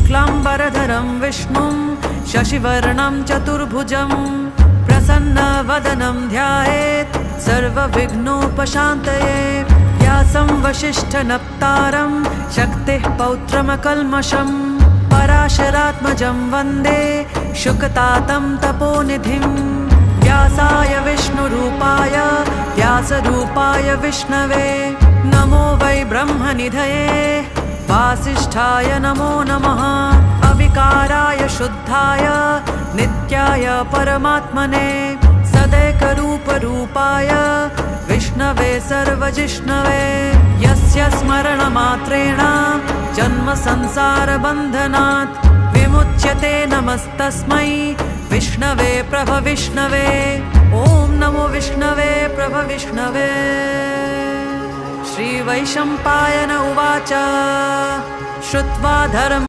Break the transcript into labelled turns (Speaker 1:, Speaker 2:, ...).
Speaker 1: शुक्लाम्बरधरं विष्णुं शशिवर्णं चतुर्भुजं प्रसन्नवदनं ध्यायेत् सर्वविघ्नोपशान्तये। व्यासं वसिष्ठनप्तारं शक्तिः पौत्रमकल्मषं पराशरात्मजं वन्दे शुकतातं तपोनिधिं। व्यासाय विष्णुरूपाय व्यासरूपाय विष्णवे नमो वै ब्रह्मनिधये वासिष्ठाय नमो नमः। अविकाराय शुद्धाय नित्याय परमात्मने सदैकरूपरूपाय विष्णवे सर्वजिष्णवे। यस्य स्मरणमात्रेण जन्मसंसारबन्धनात् विमुच्यते नमस्तस्मै विष्णवे प्रभविष्णवे। ॐ नमो विष्णवे प्रभविष्णवे। श्रीवैशम्पायन उवाच श्रुत्वा धर्म